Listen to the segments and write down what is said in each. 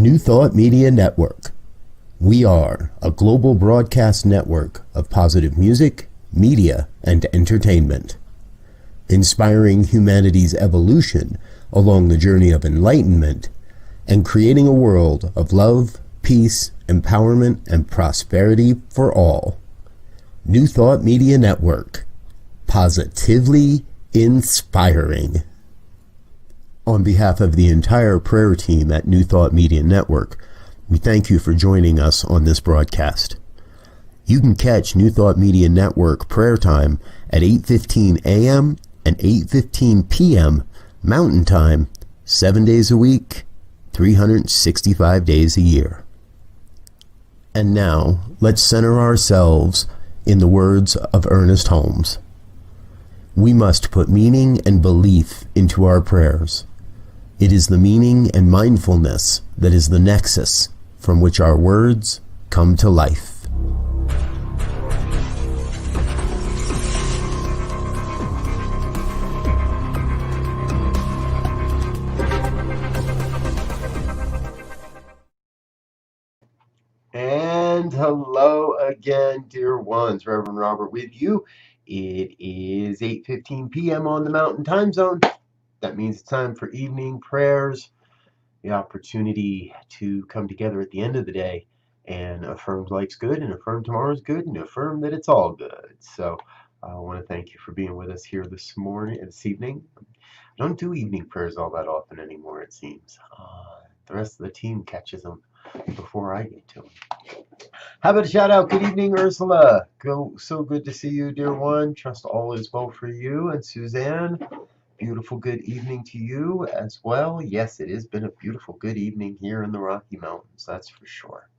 New Thought Media Network. We are a global broadcast network of positive music, media, and entertainment, inspiring humanity's evolution along the journey of enlightenment and creating a world of love, peace, empowerment, and prosperity for all. New Thought Media Network. Positively inspiring. On behalf of the entire prayer team at New Thought Media Network, we thank you for joining us on this broadcast. You can catch New Thought Media Network prayer time at 8:15 a.m. and 8:15 p.m. Mountain Time, 7 days a week, 365 days a year. And now, let's center ourselves in the words of Ernest Holmes. We must put meaning and belief into our prayers. It is the meaning and mindfulness that is the nexus from which our words come to life. And hello again, dear ones. Reverend Robert with you. It is 8:15 p.m. on the Mountain Time Zone. That means it's time for evening prayers, the opportunity to come together at the end of the day and affirm life's good and affirm tomorrow's good and affirm that it's all good. So I want to thank you for being with us here this evening. I don't do evening prayers all that often anymore, it seems. The rest of the team catches them before I get to them. How about a shout out? Good evening, Ursula. So good to see you, dear one. Trust all is well for you. And Suzanne, beautiful good evening to you as well. Yes, it has been a beautiful good evening here in the Rocky Mountains, that's for sure.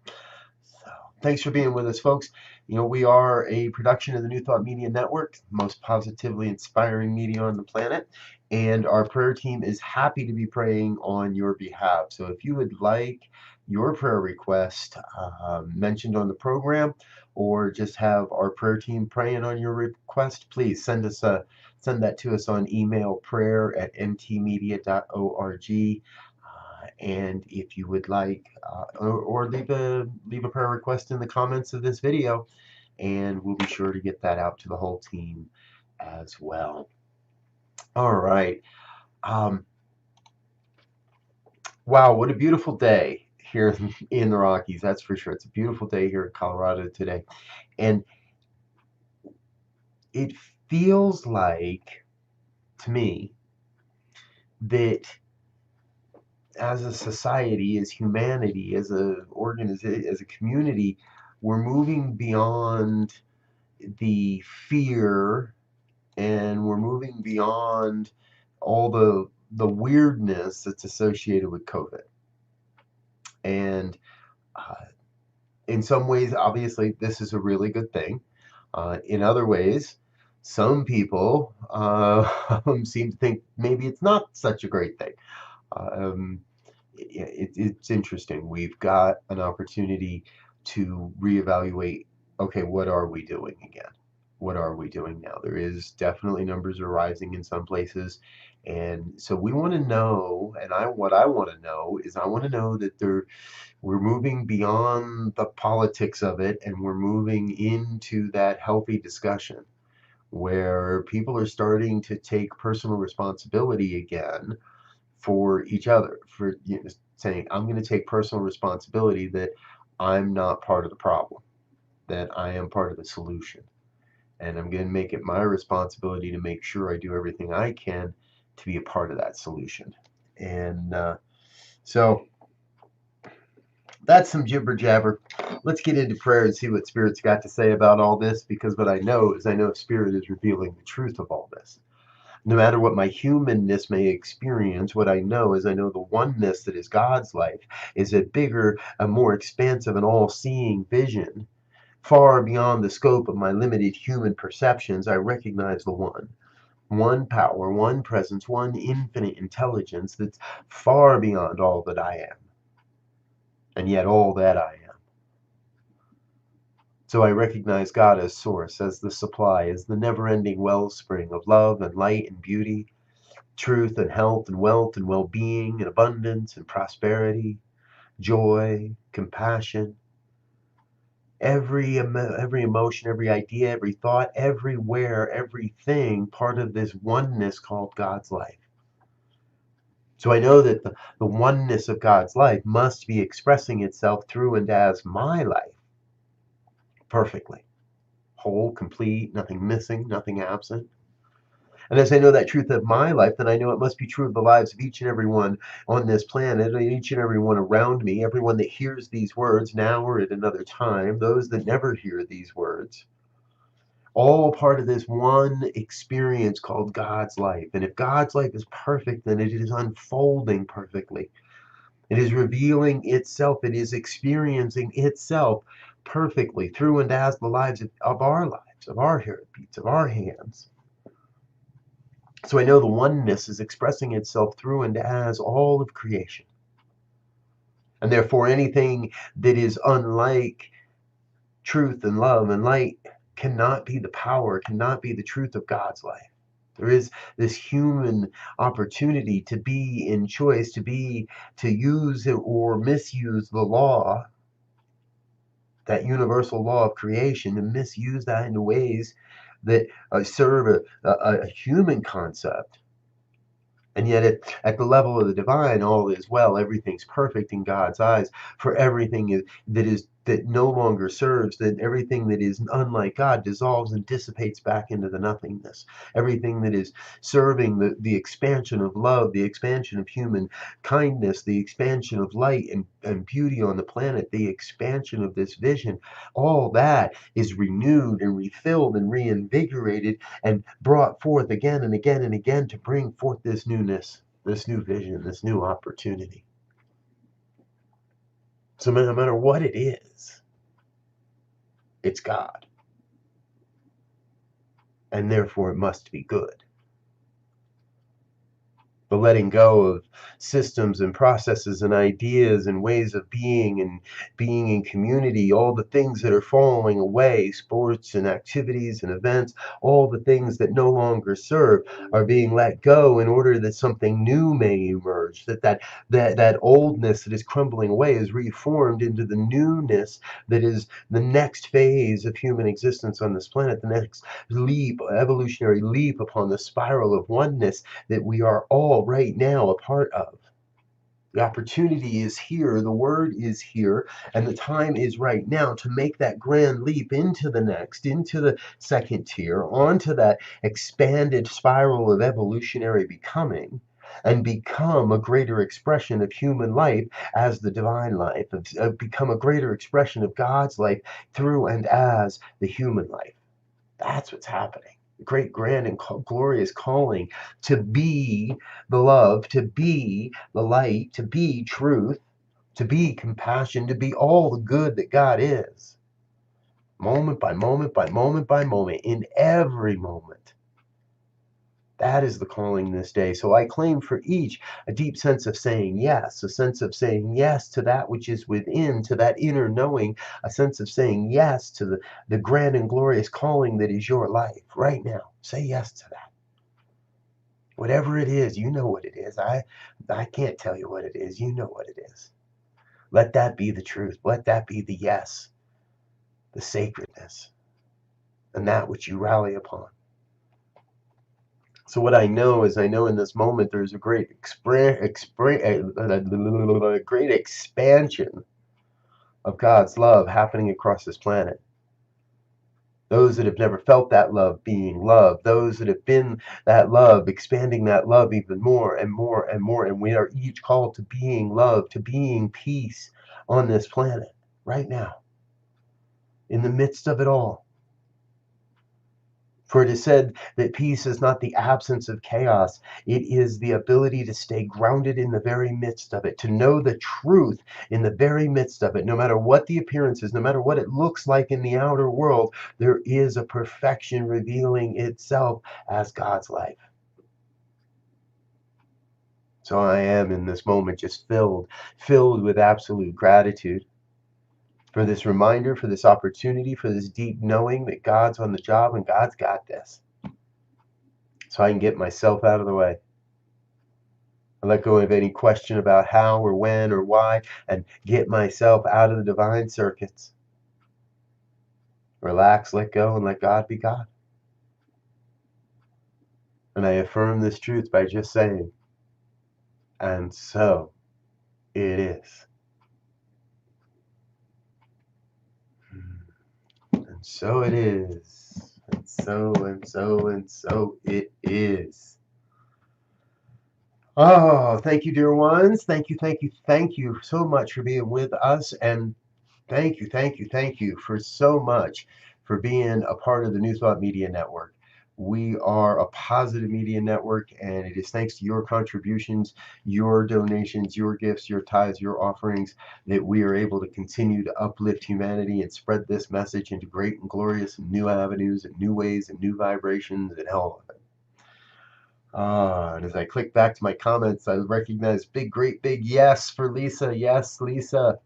So thanks for being with us, folks. You know, we are a production of the New Thought Media Network, the most positively inspiring media on the planet, and our prayer team is happy to be praying on your behalf. So if you would like your prayer request mentioned on the program, or just have our prayer team praying on your request, please send that to us on email, prayer@ntmedia.org. And if you would like, or leave a prayer request in the comments of this video, and we'll be sure to get that out to the whole team as well. All right. Wow, what a beautiful day here in the Rockies, that's for sure. It's a beautiful day here in Colorado today. And it feels like, to me, that as a society, as humanity, as a organization, as a community, we're moving beyond the fear, and we're moving beyond all the weirdness that's associated with COVID. And in some ways, obviously, this is a really good thing. In other ways, some people seem to think maybe it's not such a great thing. It's interesting. We've got an opportunity to reevaluate, okay, what are we doing again? What are we doing now? There is definitely numbers are rising in some places. And so we want to know, and what I want to know is I want to know that we're moving beyond the politics of it, and we're moving into that healthy discussion where people are starting to take personal responsibility again for each other, for saying, I'm going to take personal responsibility that I'm not part of the problem, that I am part of the solution. And I'm going to make it my responsibility to make sure I do everything I can to be a part of that solution. And so that's some jibber jabber. Let's get into prayer and see what Spirit's got to say about all this, because what I know is Spirit is revealing the truth of all this. No matter what my humanness may experience, what I know is the oneness that is God's life is a bigger, a more expansive, and all-seeing vision. Far beyond the scope of my limited human perceptions, I recognize the one power, one presence, one infinite intelligence that's far beyond all that I am, and yet all that I am. So I recognize God as source, as the supply, as the never-ending wellspring of love and light and beauty, truth and health and wealth and well-being and abundance and prosperity, joy, compassion, every emotion, every idea, every thought, everywhere, everything, part of this oneness called God's life. So I know that the oneness of God's life must be expressing itself through and as my life perfectly, whole, complete, nothing missing, nothing absent. And as I know that truth of my life, then I know it must be true of the lives of each and every one on this planet, each and every one around me, everyone that hears these words now or at another time, those that never hear these words, all part of this one experience called God's life. And if God's life is perfect, then it is unfolding perfectly. It is revealing itself. It is experiencing itself perfectly through and as the lives, of our lives, of our heartbeats, of our hands. So I know the oneness is expressing itself through and as all of creation. And therefore, anything that is unlike truth and love and light cannot be the power, cannot be the truth of God's life. There is this human opportunity to be in choice, to use or misuse the law, that universal law of creation, and misuse that in ways that serve a human concept. And yet, at the level of the divine, all is well. Everything's perfect in God's eyes. For everything that no longer serves, that everything that is unlike God dissolves and dissipates back into the nothingness. Everything that is serving the expansion of love, the expansion of human kindness, the expansion of light and beauty on the planet, the expansion of this vision, all that is renewed and refilled and reinvigorated and brought forth again and again and again to bring forth this newness, this new vision, this new opportunity. So no matter what it is, it's God. And therefore it must be good. The letting go of systems and processes and ideas and ways of being in community, all the things that are falling away, sports and activities and events, all the things that no longer serve are being let go in order that something new may emerge, that oldness that is crumbling away is reformed into the newness that is the next phase of human existence on this planet, the next evolutionary leap upon the spiral of oneness that we are all right now a part of. The opportunity is here, the word is here, and the time is right now to make that grand leap into the next, into the second tier, onto that expanded spiral of evolutionary becoming, and become a greater expression of human life as the divine life, become a greater expression of God's life through and as the human life. That's what's happening. Great, grand, and glorious calling to be the love, to be the light, to be truth, to be compassion, to be all the good that God is. Moment by moment by moment by moment, in every moment. That is the calling this day. So I claim for each a deep sense of saying yes, a sense of saying yes to that which is within, to that inner knowing, a sense of saying yes to the grand and glorious calling that is your life right now. Say yes to that. Whatever it is, you know what it is. I can't tell you what it is. You know what it is. Let that be the truth. Let that be the yes, the sacredness, and that which you rally upon. So what I know is, I know in this moment there's a great great expansion of God's love happening across this planet. Those that have never felt that love being loved, those that have been that love, expanding that love even more and more and more. And we are each called to being love, to being peace on this planet right now, in the midst of it all. For it is said that peace is not the absence of chaos. It is the ability to stay grounded in the very midst of it, to know the truth in the very midst of it. No matter what the appearance is, no matter what it looks like in the outer world, there is a perfection revealing itself as God's life. So I am in this moment just filled with absolute gratitude for this reminder, for this opportunity, for this deep knowing that God's on the job and God's got this. So I can get myself out of the way. I let go of any question about how or when or why, and get myself out of the divine circuits. Relax, let go, and let God be God. And I affirm this truth by just saying, and so it is. And so it is. And so, and so, and so it is. Oh, thank you, dear ones. Thank you, thank you, thank you so much for being with us. And thank you, thank you, thank you for so much for being a part of the New Thought Media Network. We are a positive media network, and it is thanks to your contributions, your donations, your gifts, your tithes, your offerings that we are able to continue to uplift humanity and spread this message into great and glorious new avenues and new ways and new vibrations and all of it. And as I click back to my comments, I recognize great big yes for Lisa. Yes, Lisa.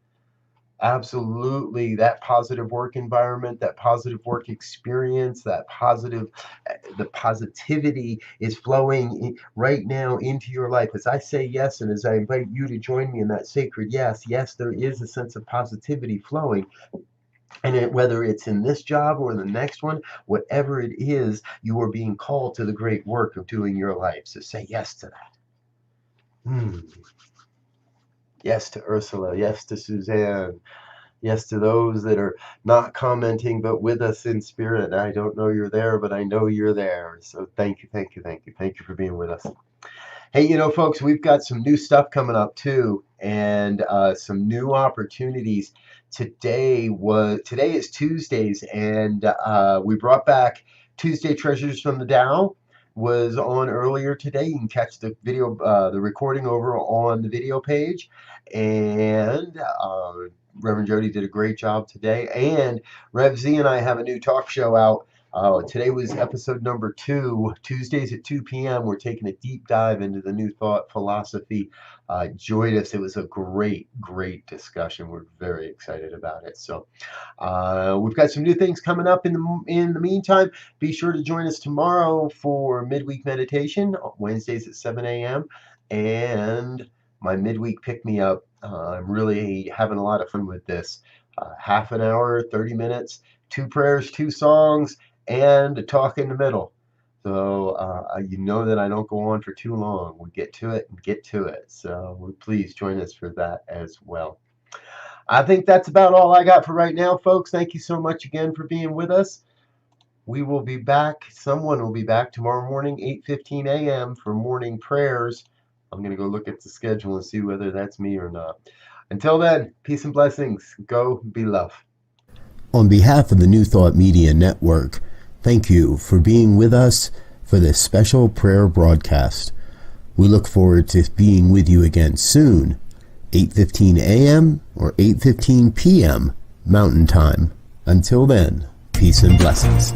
Absolutely. That positive work environment, that positive work experience, the positivity is flowing right now into your life. As I say yes, and as I invite you to join me in that sacred yes, yes, there is a sense of positivity flowing. And whether it's in this job or the next one, whatever it is, you are being called to the great work of doing your life. So say yes to that. Yes to Ursula. Yes to Suzanne. Yes to those that are not commenting, but with us in spirit. I don't know you're there, but I know you're there. So thank you, thank you, thank you. Thank you for being with us. Hey, folks, we've got some new stuff coming up too, and some new opportunities. Today is Tuesdays, and we brought back Tuesday Treasures from the Tao. Was on earlier today. You can catch the video, the recording over on the video page, and Reverend Jody did a great job today. And Rev Z and I have a new talk show out. Today was episode number 2. Tuesdays at 2 p.m. We're taking a deep dive into the New Thought philosophy. Join us. It was a great, great discussion. We're very excited about it. So we've got some new things coming up in the meantime. Be sure to join us tomorrow for midweek meditation, Wednesdays at 7 a.m. and my midweek pick-me-up. I'm really having a lot of fun with this. Half an hour, 30 minutes, 2 prayers, 2 songs, and a talk in the middle. So you know that I don't go on for too long. We get to it and get to it. So please join us for that as well. I think that's about all I got for right now, folks. Thank you so much again for being with us. We will be back. Someone will be back tomorrow morning, 8:15 a.m. for morning prayers. I'm going to go look at the schedule and see whether that's me or not. Until then, peace and blessings. Go be love. On behalf of the New Thought Media Network, thank you for being with us for this special prayer broadcast. We look forward to being with you again soon, 8:15 a.m. or 8:15 p.m. Mountain Time. Until then, peace and blessings.